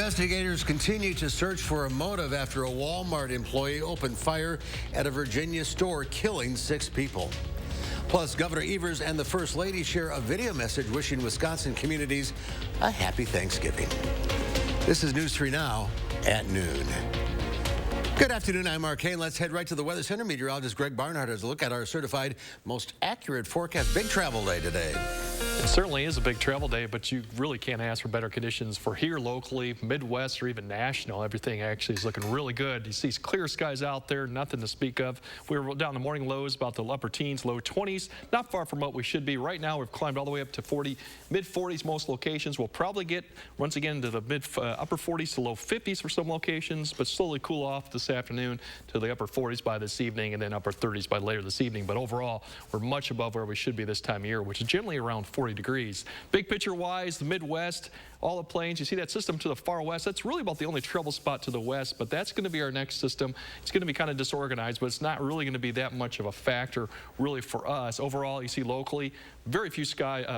Investigators continue to search for a motive after a Walmart employee opened fire at a Virginia store, killing 6 people. Plus, Governor Evers and the First Lady share a video message wishing Wisconsin communities a happy Thanksgiving. This is News 3 Now at noon. Good afternoon, I'm Mark Kane. Let's head right to the Weather Center. Meteorologist Greg Barnhart has a look at our certified most accurate forecast. Big travel day today. It certainly is a big travel day, but you really can't ask for better conditions for here locally, Midwest, or even national. Everything actually is looking really good. You see clear skies out there, nothing to speak of. We were down the morning lows, about the upper teens, low 20s, not far from what we should be. Right now, we've climbed all the way up to 40, mid-40s most locations. We'll probably get, once again, to the upper 40s to low 50s for some locations, but slowly cool off this afternoon to the upper 40s by this evening and then upper 30s by later this evening. But overall, we're much above where we should be this time of year, which is generally around 40 degrees. Big picture wise, the Midwest, all the plains, you see that system to the far west. That's really about the only trouble spot to the west, but that's going to be our next system. It's going to be kind of disorganized, but it's not really going to be that much of a factor really for us. Overall, you see locally, very few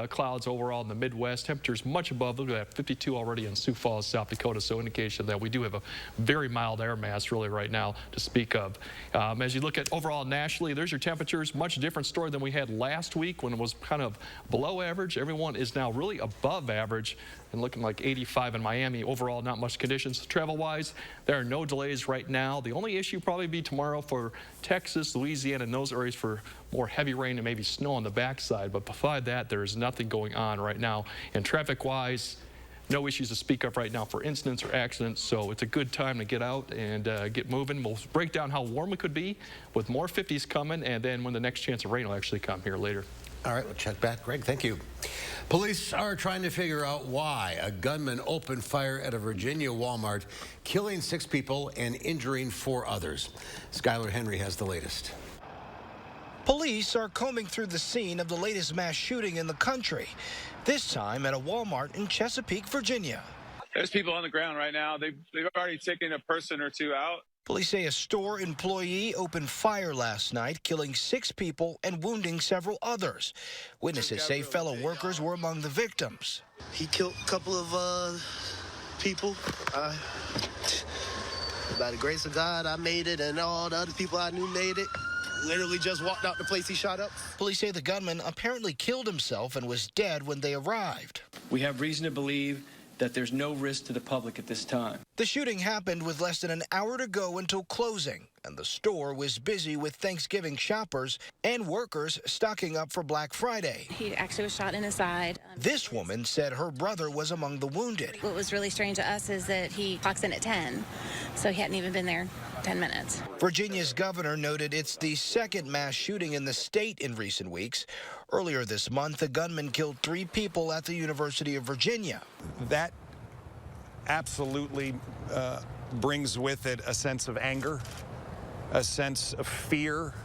clouds overall in the Midwest. Temperatures much above, look at that, 52 already in Sioux Falls, South Dakota, so indication that we do have a very mild air mass really right now to speak of. As you look at overall nationally, there's your temperatures, much different story than we had last week when it was kind of below average. Everyone is now really above average and looking like 85 in Miami. Overall, not much conditions. Travel-wise, there are no delays right now. The only issue probably be tomorrow for Texas, Louisiana, and those areas for more heavy rain and maybe snow on the backside. But beside that, there is nothing going on right now. And traffic-wise, no issues to speak of right now for incidents or accidents, so it's a good time to get out and get moving. We'll break down how warm it could be with more 50s coming, and then when the next chance of rain will actually come here later. All right, we'll check back. Greg, thank you. Police are trying to figure out why a gunman opened fire at a Virginia Walmart, killing 6 people and injuring 4 others. Skylar Henry has the latest. Police are combing through the scene of the latest mass shooting in the country, this time at a Walmart in Chesapeake, Virginia. There's people on the ground right now. They've already taken a person or 2 out. Police say a store employee opened fire last night, killing 6 people and wounding several others. Witnesses say fellow workers were among the victims. He killed a couple of people. By the grace of God, I made it, and all the other people I knew made it. Literally just walked out the place he shot up. Police say the gunman apparently killed himself and was dead when they arrived. We have reason to believe that there's no risk to the public at this time. The shooting happened with less than an hour to go until closing, and the store was busy with Thanksgiving shoppers and workers stocking up for Black Friday. He actually was shot in his side. This woman said her brother was among the wounded. What was really strange to us is that he clocks in at 10, so he hadn't even been there 10 minutes. Virginia's governor noted it's the second mass shooting in the state in recent weeks. Earlier this month, the gunman killed 3 people at the University of Virginia. That absolutely brings with it a sense of anger, a sense of fear,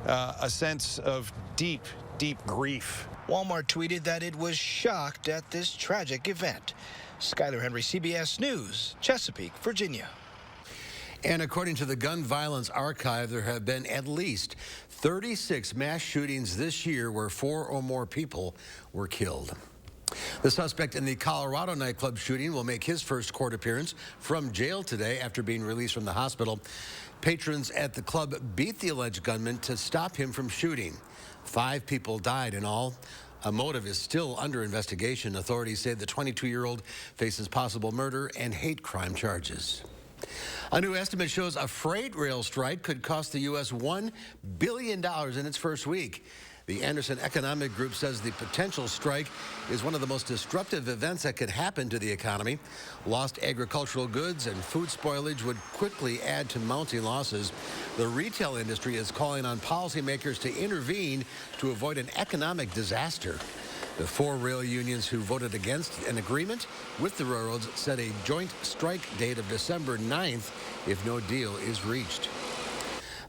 a sense of deep, deep grief. Walmart tweeted that it was shocked at this tragic event. Skylar Henry, CBS News, Chesapeake, Virginia. And according to the Gun Violence Archive, there have been at least 36 mass shootings this year where 4 or more people were killed. The suspect in the Colorado nightclub shooting will make his first court appearance from jail today after being released from the hospital. Patrons at the club beat the alleged gunman to stop him from shooting. 5 people died in all. A motive is still under investigation. Authorities say the 22-year-old faces possible murder and hate crime charges. A new estimate shows a freight rail strike could cost the U.S. $1 billion in its first week. The Anderson Economic Group says the potential strike is one of the most disruptive events that could happen to the economy. Lost agricultural goods and food spoilage would quickly add to mounting losses. The retail industry is calling on policymakers to intervene to avoid an economic disaster. The 4 rail unions who voted against an agreement with the railroads set a joint strike date of December 9th if no deal is reached.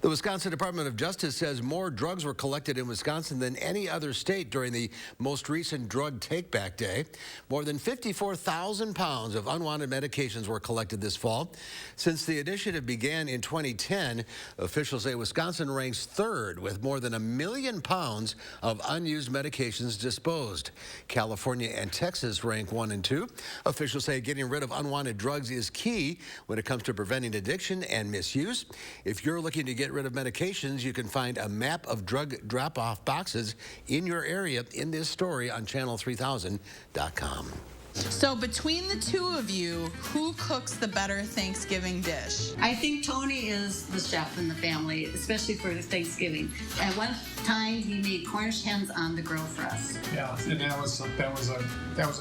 The Wisconsin Department of Justice says more drugs were collected in Wisconsin than any other state during the most recent drug take-back day. More than 54,000 pounds of unwanted medications were collected this fall. Since the initiative began in 2010, officials say Wisconsin ranks third with more than 1 million pounds of unused medications disposed. California and Texas rank 1 and 2. Officials say getting rid of unwanted drugs is key when it comes to preventing addiction and misuse. If you're looking to get rid of medications, you can find a map of drug drop-off boxes in your area in this story on channel3000.com. So between the two of you, who cooks the better Thanksgiving dish? I think Tony is the chef in the family, especially for Thanksgiving. At one time, he made Cornish hens on the grill for us. Yeah, and that was a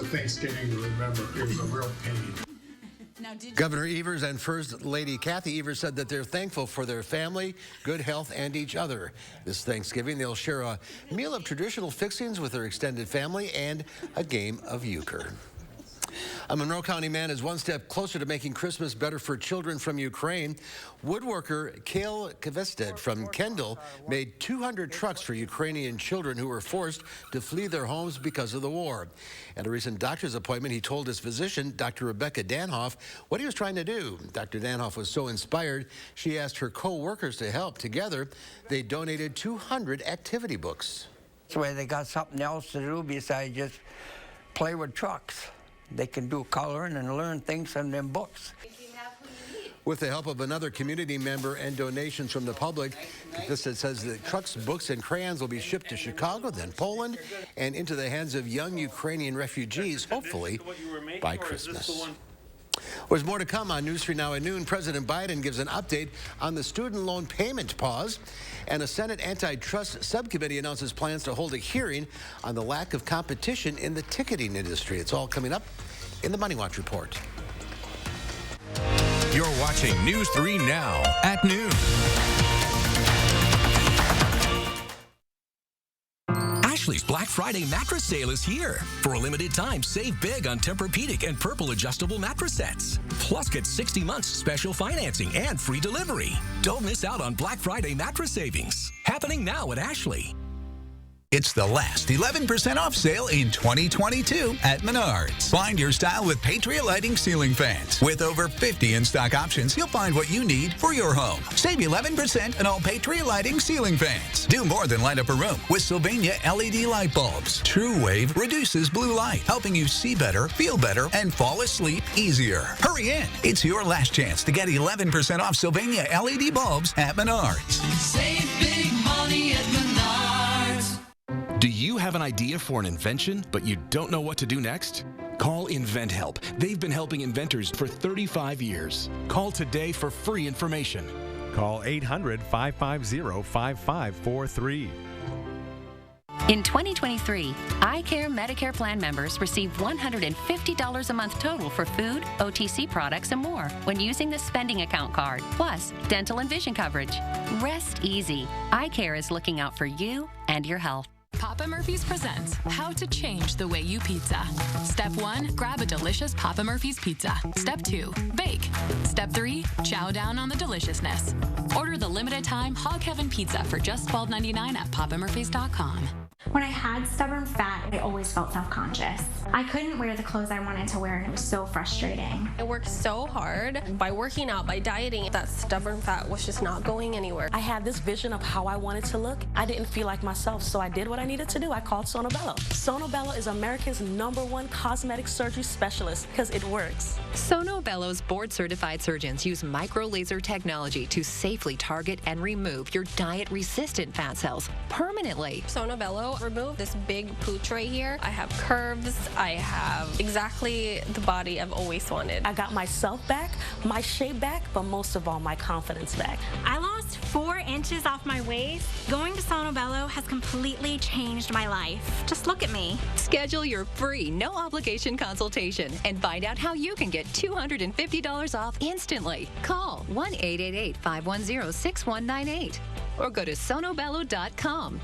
Thanksgiving to remember. It was a real pain. Governor Evers and First Lady Kathy Evers said that they're thankful for their family, good health, and each other. This Thanksgiving, they'll share a meal of traditional fixings with their extended family and a game of euchre. A Monroe County man is one step closer to making Christmas better for children from Ukraine. Woodworker Kale Kvested from Kendall made 200 trucks for Ukrainian children who were forced to flee their homes because of the war. At a recent doctor's appointment, he told his physician, Dr. Rebecca Danhoff, what he was trying to do. Dr. Danhoff was so inspired, she asked her co-workers to help. Together, they donated 200 activity books. That's why they got something else to do besides just play with trucks. They can do coloring and learn things from them books. With the help of another community member and donations from the public, this says that trucks, books, and crayons will be shipped to Chicago, then Poland, and into the hands of young Ukrainian refugees, hopefully by Christmas. There's more to come on News 3 Now at noon. President Biden gives an update on the student loan payment pause, and a Senate antitrust subcommittee announces plans to hold a hearing on the lack of competition in the ticketing industry. It's all coming up in the Money Watch Report. You're watching News 3 Now at noon. Ashley's Black Friday mattress sale is here. For a limited time, save big on Tempur-Pedic and Purple adjustable mattress sets. Plus, get 60 months special financing and free delivery. Don't miss out on Black Friday mattress savings. Happening now at Ashley. It's the last 11% off sale in 2022 at Menards. Find your style with Patriot Lighting ceiling fans. With over 50 in-stock options, you'll find what you need for your home. Save 11% on all Patriot Lighting ceiling fans. Do more than light up a room with Sylvania LED light bulbs. True Wave reduces blue light, helping you see better, feel better, and fall asleep easier. Hurry in. It's your last chance to get 11% off Sylvania LED bulbs at Menards. Save big money at Menards. Do you have an idea for an invention, but you don't know what to do next? Call InventHelp. They've been helping inventors for 35 years. Call today for free information. Call 800-550-5543. In 2023, iCare Medicare plan members receive $150 a month total for food, OTC products, and more when using the spending account card, plus dental and vision coverage. Rest easy. iCare is looking out for you and your health. Papa Murphy's presents How to Change the Way You Pizza. Step 1, grab a delicious Papa Murphy's pizza. Step 2, bake. Step 3, chow down on the deliciousness. Order the limited time Hog Heaven pizza for just $12.99 at papamurphys.com. When I had stubborn fat, I always felt self-conscious. I couldn't wear the clothes I wanted to wear, and it was so frustrating. I worked so hard. By working out, by dieting, that stubborn fat was just not going anywhere. I had this vision of how I wanted to look. I didn't feel like myself, so I did what I needed to do. I called Sono Bello. Sono Bello is America's #1 cosmetic surgery specialist because it works. Sono Bello's board-certified surgeons use micro-laser technology to safely target and remove your diet-resistant fat cells permanently. Sono Bello removed this big pooch right here. I have curves. I have exactly the body I've always wanted. I got myself back, my shape back, but most of all, my confidence back. I lost 4 inches off my waist. Going to Sono Bello has completely changed my life. Just look at me. Schedule your free, no-obligation consultation and find out how you can get $250 off instantly. Call 1-888-510-6198 or go to sonobello.com.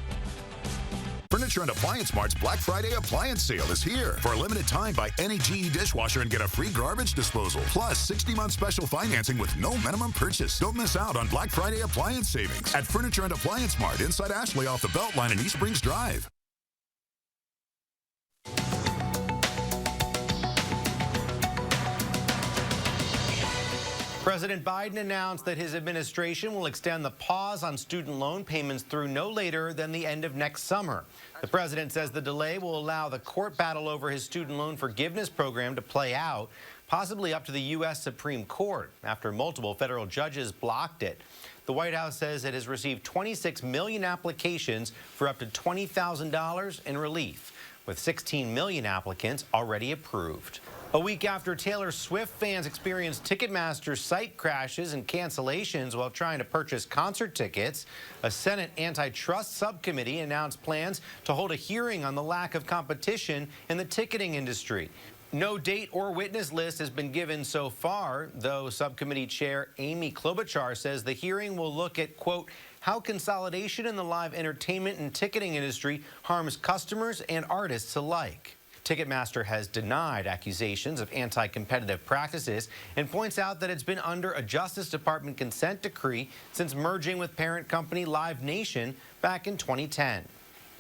Furniture and Appliance Mart's Black Friday appliance sale is here. For a limited time, buy any GE dishwasher and get a free garbage disposal. Plus, 60-month special financing with no minimum purchase. Don't miss out on Black Friday appliance savings at Furniture and Appliance Mart inside Ashley off the Beltline in East Springs Drive. President Biden announced that his administration will extend the pause on student loan payments through no later than the end of next summer. The president says the delay will allow the court battle over his student loan forgiveness program to play out, possibly up to the U.S. Supreme Court, after multiple federal judges blocked it. The White House says it has received 26 million applications for up to $20,000 in relief, with 16 million applicants already approved. A week after Taylor Swift fans experienced Ticketmaster site crashes and cancellations while trying to purchase concert tickets, a Senate antitrust subcommittee announced plans to hold a hearing on the lack of competition in the ticketing industry. No date or witness list has been given so far, though subcommittee chair Amy Klobuchar says the hearing will look at, quote, how consolidation in the live entertainment and ticketing industry harms customers and artists alike. Ticketmaster has denied accusations of anti-competitive practices and points out that it's been under a Justice Department consent decree since merging with parent company Live Nation back in 2010.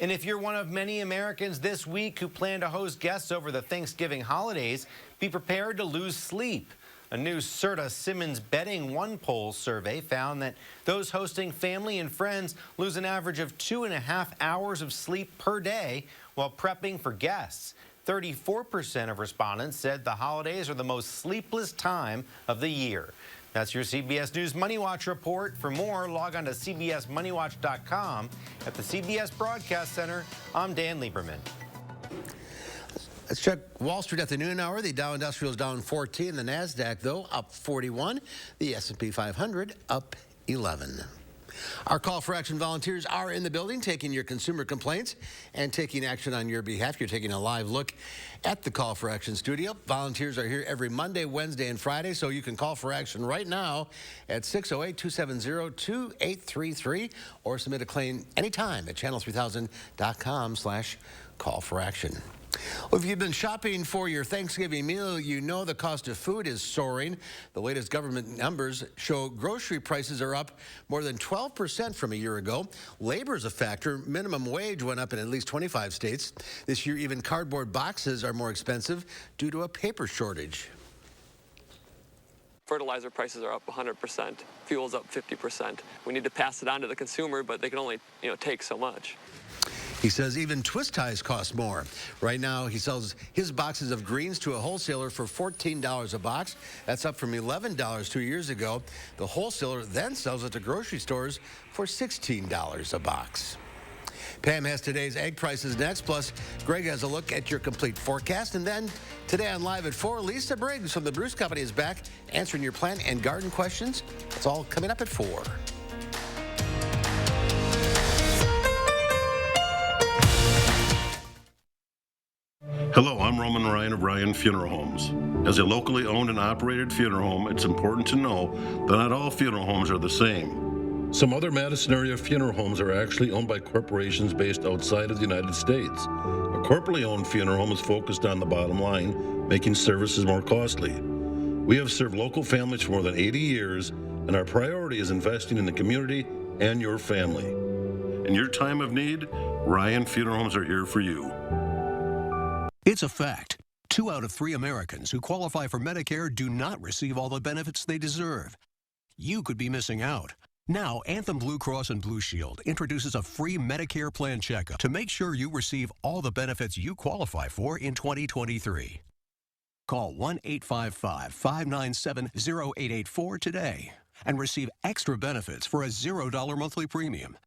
And if you're one of many Americans this week who plan to host guests over the Thanksgiving holidays, be prepared to lose sleep. A new Serta Simmons Betting One poll survey found that those hosting family and friends lose an average of 2.5 hours of sleep per day while prepping for guests. 34% of respondents said the holidays are the most sleepless time of the year. That's your CBS News Money Watch report. For more, log on to cbsmoneywatch.com. At the CBS Broadcast Center, I'm Dan Lieberman. Let's check Wall Street at the noon hour. The Dow Industrial is down 14. The NASDAQ, though, up 41. The S&P 500 up 11. Our call for action volunteers are in the building taking your consumer complaints and taking action on your behalf. You're taking a live look at the call for action studio. Volunteers are here every Monday, Wednesday, and Friday, so you can call for action right now at 608-270-2833 or submit a claim anytime at channel3000.com/call-for-action. Well, if you've been shopping for your Thanksgiving meal, you know the cost of food is soaring. The latest government numbers show grocery prices are up more than 12% from a year ago. Labor is a factor. Minimum wage went up in at least 25 states. This year, even cardboard boxes are more expensive due to a paper shortage. Fertilizer prices are up 100%. Fuel's up 50%. We need to pass it on to the consumer, but they can only, take so much. He says even twist ties cost more. Right now, he sells his boxes of greens to a wholesaler for $14 a box. That's up from $11 2 years ago. The wholesaler then sells it to grocery stores for $16 a box. Pam has today's egg prices next. Plus, Greg has a look at your complete forecast. And then today on Live at 4, Lisa Briggs from the Bruce Company is back answering your plant and garden questions. It's all coming up at 4. Hello, I'm Roman Ryan of Ryan Funeral Homes. As a locally owned and operated funeral home, it's important to know that not all funeral homes are the same. Some other Madison area funeral homes are actually owned by corporations based outside of the United States. A corporately owned funeral home is focused on the bottom line, making services more costly. We have served local families for more than 80 years, and our priority is investing in the community and your family. In your time of need, Ryan Funeral Homes are here for you. It's a fact. 2 out of 3 Americans who qualify for Medicare do not receive all the benefits they deserve. You could be missing out. Now, Anthem Blue Cross and Blue Shield introduces a free Medicare plan checkup to make sure you receive all the benefits you qualify for in 2023. Call 1-855-597-0884 today and receive extra benefits for a $0 monthly premium.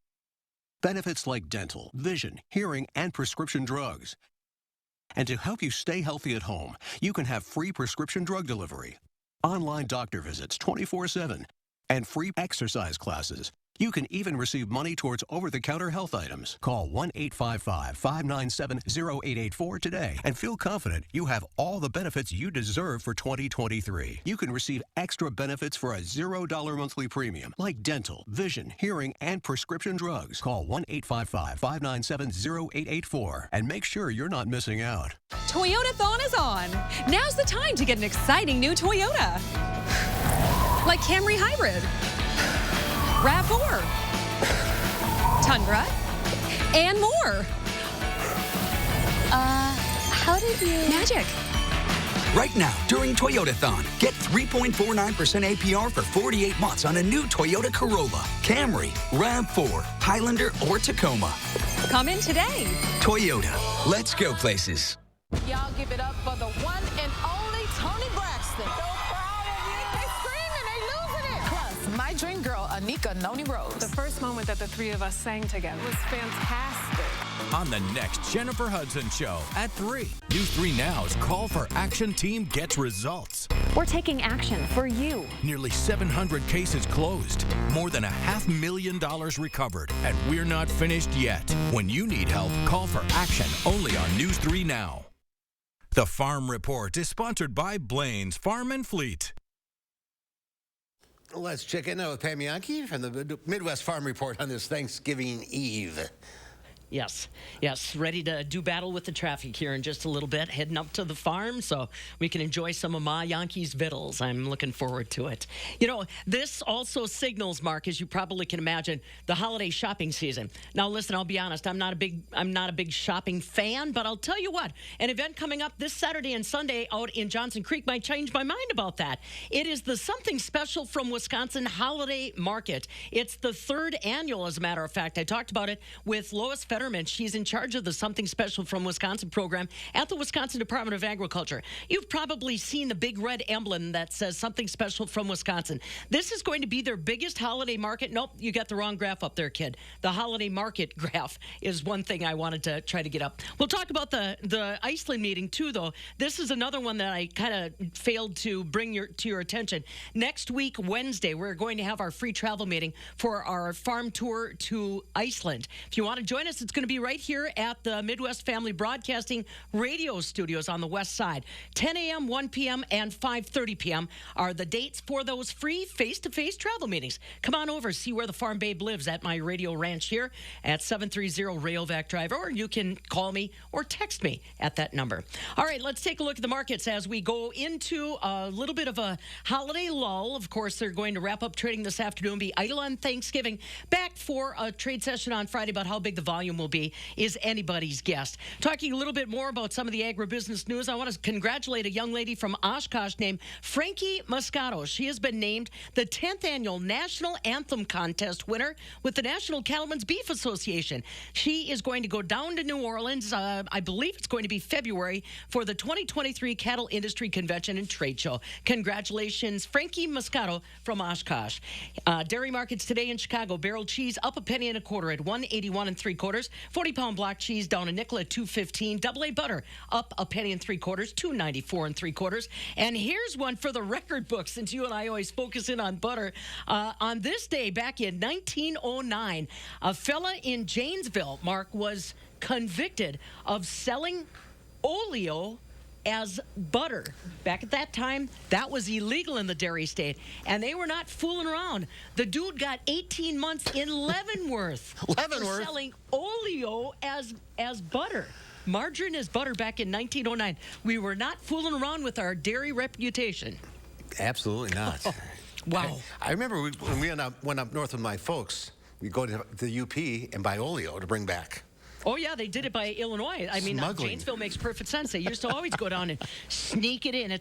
Benefits like dental, vision, hearing, and prescription drugs. And to help you stay healthy at home, you can have free prescription drug delivery, online doctor visits 24/7, and free exercise classes You can even receive money towards over-the-counter health items. Call 1-855-597-0884 today and feel confident you have all the benefits you deserve for 2023. You can receive extra benefits for a $0 monthly premium, like dental, vision, hearing, and prescription drugs. Call 1-855-597-0884 and make sure you're not missing out. Toyota-thon is on. Now's the time to get an exciting new Toyota. Like Camry Hybrid, RAV4, Tundra, and more. How did you... Magic. Right now, during Toyota-thon, get 3.49% APR for 48 months on a new Toyota Corolla, Camry, RAV4, Highlander, or Tacoma. Come in today. Toyota. Let's go places. Y'all give it up for the one and only Toni Braxton. So proud of you. They screaming, they losing it. Plus, my dream girl, Anika Noni Rose. The first moment that the three of us sang together was fantastic. On the next Jennifer Hudson Show at 3. News 3 Now's Call for Action team gets results. We're taking action for you. Nearly 700 cases closed. More than $500,000 recovered. And we're not finished yet. When you need help, call for action only on News 3 Now. The Farm Report is sponsored by Blaine's Farm and Fleet. Let's check in now with Pam Yankee from the Midwest Farm Report on this Thanksgiving Eve. Yes, ready to do battle with the traffic here in just a little bit, heading up to the farm so we can enjoy some of Ma Yankee's vittles. I'm looking forward to it. You know, this also signals, Mark, as you probably can imagine, the holiday shopping season. Now, listen, I'll be honest, I'm not a big shopping fan, but I'll tell you what, an event coming up this Saturday and Sunday out in Johnson Creek might change my mind about that. It is the Something Special from Wisconsin Holiday Market. It's the third annual, as a matter of fact. I talked about it with Lois Fetterman. She's in charge of the Something Special from Wisconsin program at the Wisconsin Department of Agriculture. You've probably seen the big red emblem that says Something Special from Wisconsin. This is going to be their biggest holiday market. Nope, you got the wrong graph up there, kid. The holiday market graph is one thing I wanted to try to get up. We'll talk about the Iceland meeting, too, though. This is another one that I kind of failed to bring to your attention. Next week, Wednesday, we're going to have our free travel meeting for our farm tour to Iceland. If you want to join us, it's going to be right here at the Midwest Family Broadcasting radio studios on the west side. 10 a.m., 1 p.m., and 5:30 p.m. are the dates for those free face-to-face travel meetings. Come on over, see where the farm babe lives at my radio ranch here at 730 Rayovac Drive, or you can call me or text me at that number. All right, let's take a look at the markets as we go into a little bit of a holiday lull. Of course, they're going to wrap up trading this afternoon, be idle on Thanksgiving, back for a trade session on Friday. About how big the volume will be is anybody's guess. Talking a little bit more about some of the agribusiness news, I want to congratulate a young lady from Oshkosh named Frankie Moscato. She has been named the 10th annual National Anthem Contest winner with the National Cattlemen's Beef Association. She is going to go down to New Orleans, I believe it's going to be February, for the 2023 Cattle Industry Convention and Trade Show. Congratulations, Frankie Moscato from Oshkosh. Dairy markets today in Chicago. Barrel cheese up $0.0125 at 181 3/4. 40-pound block cheese down a nickel at $2.15. Double-A butter up $0.0375, $2.94 3/4. And here's one for the record book, since you and I always focus in on butter. On this day back in 1909, a fella in Janesville, Mark, was convicted of selling oleo as butter. Back at that time, that was illegal in the dairy state, and they were not fooling around. The dude got 18 months in Leavenworth for selling oleo as butter. Margarine as butter back in 1909. We were not fooling around with our dairy reputation. Absolutely not. Wow. I remember when we went up north with my folks, we'd go to the UP and buy oleo to bring back. Oh, yeah, they did it by Illinois. I mean, Janesville makes perfect sense. They used to always go down and sneak it in.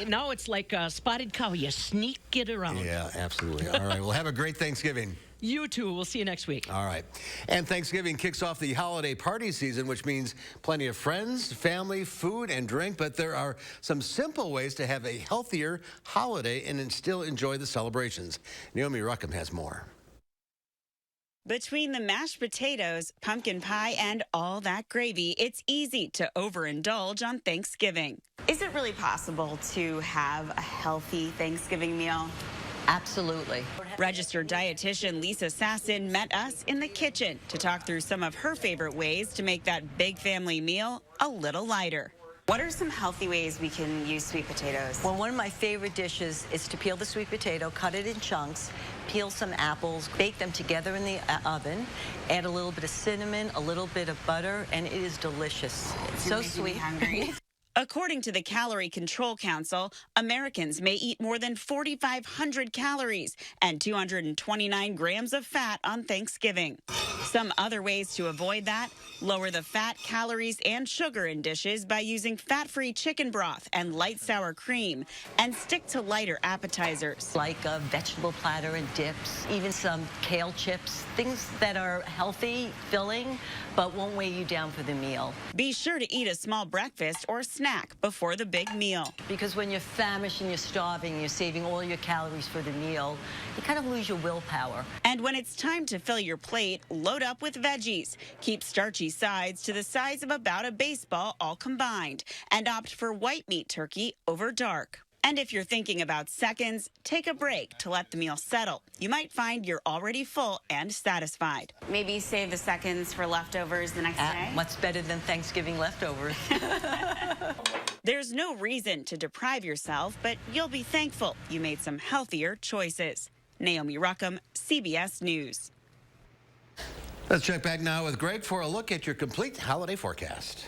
Now it's like a spotted cow. You sneak it around. Yeah, absolutely. All right, well, have a great Thanksgiving. You too. We'll see you next week. All right. And Thanksgiving kicks off the holiday party season, which means plenty of friends, family, food, and drink. But there are some simple ways to have a healthier holiday and still enjoy the celebrations. Naomi Ruckham has more. Between the mashed potatoes, pumpkin pie, and all that gravy, it's easy to overindulge on Thanksgiving. Is it really possible to have a healthy Thanksgiving meal? Absolutely. Registered dietitian Lisa Sasson met us in the kitchen to talk through some of her favorite ways to make that big family meal a little lighter. What are some healthy ways we can use sweet potatoes? Well, one of my favorite dishes is to peel the sweet potato, cut it in chunks, peel some apples, bake them together in the oven, add a little bit of cinnamon, a little bit of butter, and it is delicious. It's so sweet. Hungry. According to the Calorie Control Council, Americans may eat more than 4,500 calories and 229 grams of fat on Thanksgiving. Some other ways to avoid that: lower the fat, calories, and sugar in dishes by using fat-free chicken broth and light sour cream, and stick to lighter appetizers. Like a vegetable platter and dips, even some kale chips, things that are healthy, filling, but won't weigh you down for the meal. Be sure to eat a small breakfast or snack before the big meal. Because when you're famished and you're starving, you're saving all your calories for the meal, you kind of lose your willpower. And when it's time to fill your plate, load up with veggies. Keep starchy sides to the size of about a baseball all combined, and opt for white meat turkey over dark. And if you're thinking about seconds, take a break to let the meal settle. You might find you're already full and satisfied. Maybe save the seconds for leftovers the next day. What's better than Thanksgiving leftovers? There's no reason to deprive yourself, but you'll be thankful you made some healthier choices. Naomi Ruckham, CBS News. Let's check back now with Greg for a look at your complete holiday forecast.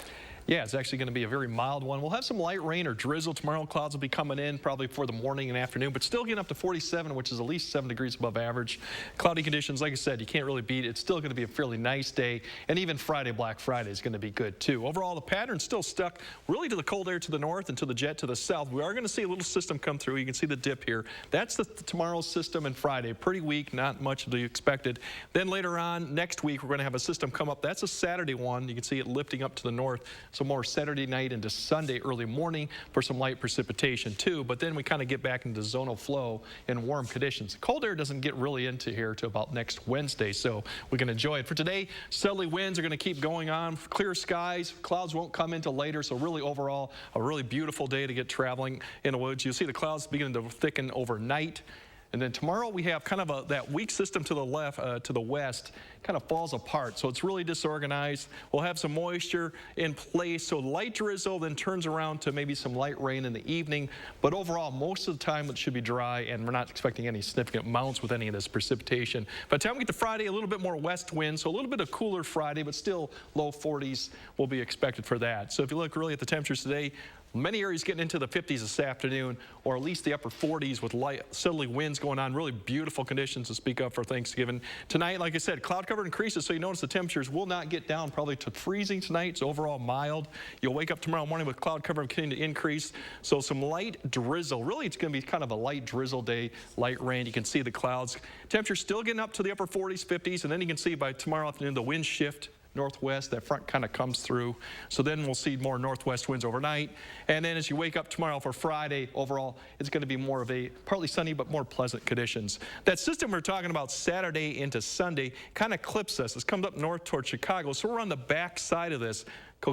Yeah, it's actually going to be a very mild one. We'll have some light rain or drizzle tomorrow. Clouds will be coming in probably for the morning and afternoon, but still getting up to 47, which is at least 7 degrees above average. Cloudy conditions, like I said, you can't really beat it. It's still going to be a fairly nice day, and even Friday, Black Friday, is going to be good too. Overall, the pattern's still stuck really to the cold air to the north and to the jet to the south. We are going to see a little system come through. You can see the dip here. That's tomorrow's system, and Friday, pretty weak, not much to be expected. Then later on, next week, we're going to have a system come up. That's a Saturday one. You can see it lifting up to the north, so more Saturday night into Sunday early morning for some light precipitation too, but then we kind of get back into zonal flow and warm conditions. Cold air doesn't get really into here till about next Wednesday, so we can enjoy it. For today, southerly winds are going to keep going on, clear skies, clouds won't come into later, so really overall a really beautiful day to get traveling in the woods. You'll see the clouds beginning to thicken overnight. And then tomorrow we have kind of that weak system to the left, to the west, kind of falls apart. So it's really disorganized. We'll have some moisture in place. So light drizzle then turns around to maybe some light rain in the evening. But overall, most of the time it should be dry, and we're not expecting any significant amounts with any of this precipitation. By the time we get to Friday, a little bit more west wind. So a little bit of cooler Friday, but still low 40s will be expected for that. So if you look really at the temperatures today, many areas getting into the 50s this afternoon, or at least the upper 40s with light southerly winds going on. Really beautiful conditions to speak of for Thanksgiving. Tonight, like I said, cloud cover increases, so you notice the temperatures will not get down probably to freezing tonight. It's overall mild. You'll wake up tomorrow morning with cloud cover continuing to increase. So some light drizzle. Really, it's going to be kind of a light drizzle day, light rain. You can see the clouds. Temperatures still getting up to the upper 40s, 50s, and then you can see by tomorrow afternoon the wind shift northwest. That front kind of comes through. So then we'll see more northwest winds overnight. And then as you wake up tomorrow for Friday, overall, it's going to be more of a partly sunny but more pleasant conditions. That system we're talking about Saturday into Sunday kind of clips us. It's come up north towards Chicago. So we're on the back side of this.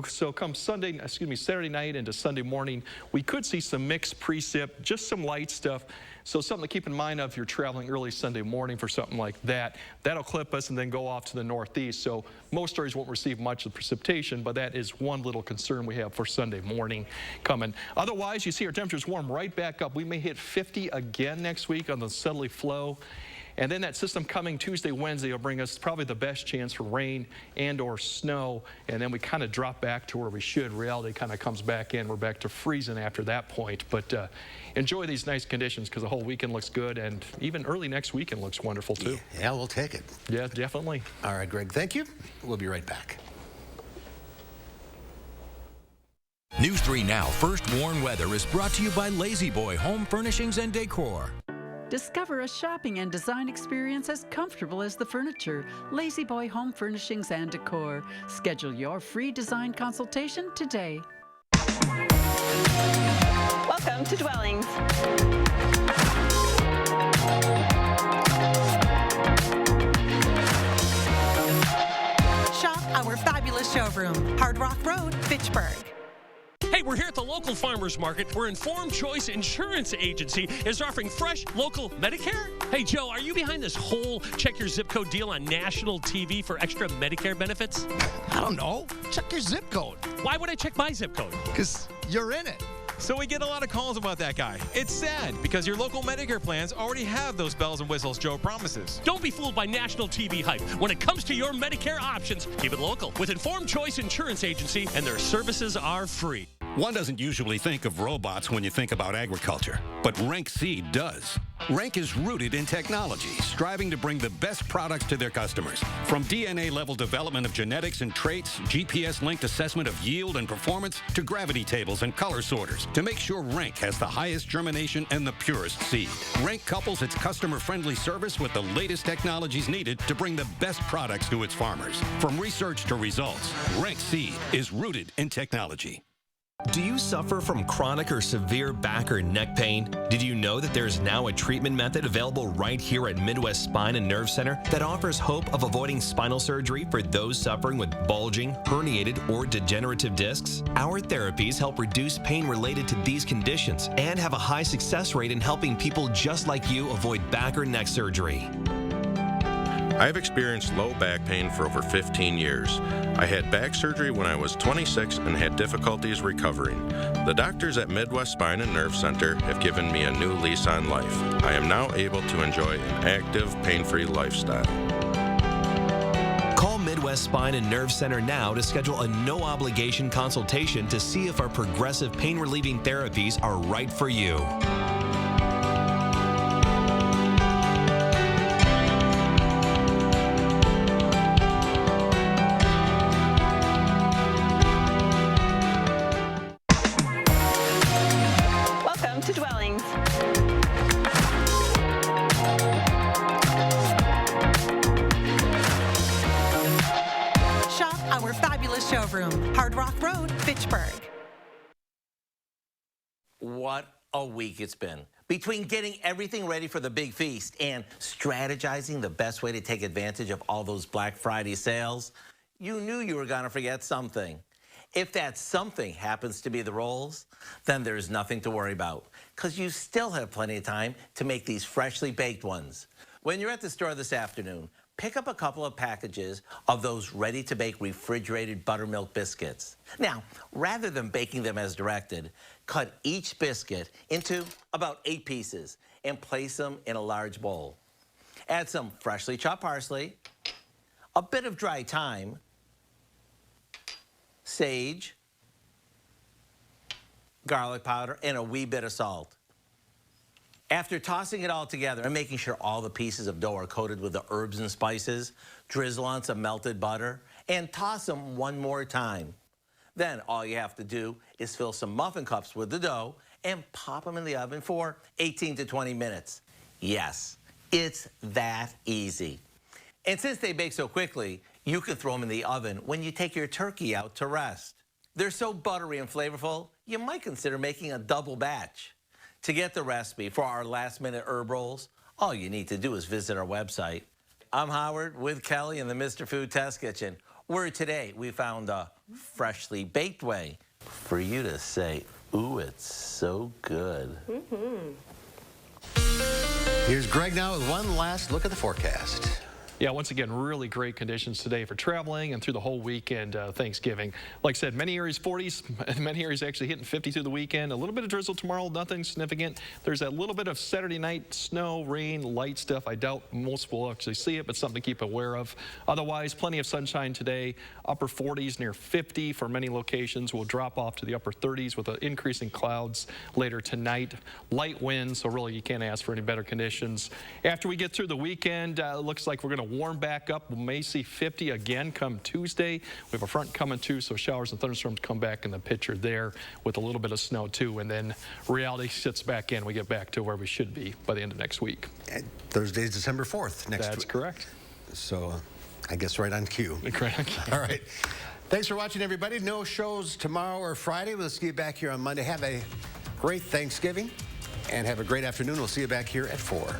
So come Saturday night into Sunday morning, we could see some mixed precip, just some light stuff. So something to keep in mind if you're traveling early Sunday morning for something like that. That'll clip us and then go off to the northeast. So most areas won't receive much of the precipitation, but that is one little concern we have for Sunday morning coming. Otherwise, you see our temperatures warm right back up. We may hit 50 again next week on the southerly flow. And then that system coming Tuesday, Wednesday will bring us probably the best chance for rain and or snow. And then we kind of drop back to where we should. Reality kind of comes back in. We're back to freezing after that point. But enjoy these nice conditions because the whole weekend looks good. And even early next weekend looks wonderful too. Yeah, we'll take it. Yeah, definitely. All right, Greg, thank you. We'll be right back. News 3 Now First Warn Weather is brought to you by Lazy Boy Home Furnishings and Decor. Discover a shopping and design experience as comfortable as the furniture. Lazy Boy Home Furnishings and Decor. Schedule your free design consultation today. Welcome to Dwellings. Shop our fabulous showroom, Hard Rock Road, Fitchburg. Hey, we're here at the local local farmers market where Informed Choice Insurance Agency is offering fresh local Medicare. Hey, Joe, are you behind this whole check your zip code deal on national TV for extra Medicare benefits? I don't know. Check your zip code. Why would I check my zip code? Because you're in it. So we get a lot of calls about that guy. It's sad because your local Medicare plans already have those bells and whistles Joe promises. Don't be fooled by national TV hype. When it comes to your Medicare options, keep it local with Informed Choice Insurance Agency, and their services are free. One doesn't usually think of robots when you think about agriculture, but Rank Seed does. Rank is rooted in technology, striving to bring the best products to their customers. From DNA-level development of genetics and traits, GPS-linked assessment of yield and performance, to gravity tables and color sorters, to make sure Rank has the highest germination and the purest seed. Rank couples its customer-friendly service with the latest technologies needed to bring the best products to its farmers. From research to results, Rank Seed is rooted in technology. Do you suffer from chronic or severe back or neck pain? Did you know that there is now a treatment method available right here at Midwest Spine and Nerve Center that offers hope of avoiding spinal surgery for those suffering with bulging, herniated, or degenerative discs? Our therapies help reduce pain related to these conditions and have a high success rate in helping people just like you avoid back or neck surgery. I've experienced low back pain for over 15 years. I had back surgery when I was 26 and had difficulties recovering. The doctors at Midwest Spine and Nerve Center have given me a new lease on life. I am now able to enjoy an active, pain-free lifestyle. Call Midwest Spine and Nerve Center now to schedule a no-obligation consultation to see if our progressive pain-relieving therapies are right for you. What a week it's been. Between getting everything ready for the big feast and strategizing the best way to take advantage of all those Black Friday sales, you knew you were going to forget something. If that something happens to be the rolls, then there's nothing to worry about because you still have plenty of time to make these freshly baked ones. When you're at the store this afternoon, pick up a couple of packages of those ready-to-bake refrigerated buttermilk biscuits. Now, rather than baking them as directed, cut each biscuit into about 8 pieces and place them in a large bowl. Add some freshly chopped parsley, a bit of dry thyme, sage, garlic powder, and a wee bit of salt. After tossing it all together and making sure all the pieces of dough are coated with the herbs and spices, drizzle on some melted butter and toss them one more time. Then all you have to do is fill some muffin cups with the dough and pop them in the oven for 18 to 20 minutes. Yes, it's that easy. And since they bake so quickly, you can throw them in the oven when you take your turkey out to rest. They're so buttery and flavorful, you might consider making a double batch. To get the recipe for our last-minute herb rolls, all you need to do is visit our website. I'm Howard with Kelly in the Mr. Food Test Kitchen, where today we found a freshly baked way for you to say, ooh, it's so good. Here's Greg now with one last look at the forecast. Yeah, once again, really great conditions today for traveling and through the whole weekend, Thanksgiving. Like I said, many areas 40s, many areas actually hitting 50 through the weekend. A little bit of drizzle tomorrow, nothing significant. There's that little bit of Saturday night snow, rain, light stuff. I doubt most will actually see it, but something to keep aware of. Otherwise, plenty of sunshine today. Upper 40s near 50 for many locations. Will drop off to the upper 30s with increasing clouds later tonight. Light winds, so really you can't ask for any better conditions. After we get through the weekend, it looks like we're going to warm back up. We may see 50 again come Tuesday. We have a front coming too, so showers and thunderstorms come back in the picture there with a little bit of snow too, and then reality sits back in. We get back to where we should be by the end of next week. And Thursday's December 4th next week. That's correct. So I guess right on cue. Right on cue. All right. Thanks for watching, everybody. No shows tomorrow or Friday. We'll see you back here on Monday. Have a great Thanksgiving and have a great afternoon. We'll see you back here at 4.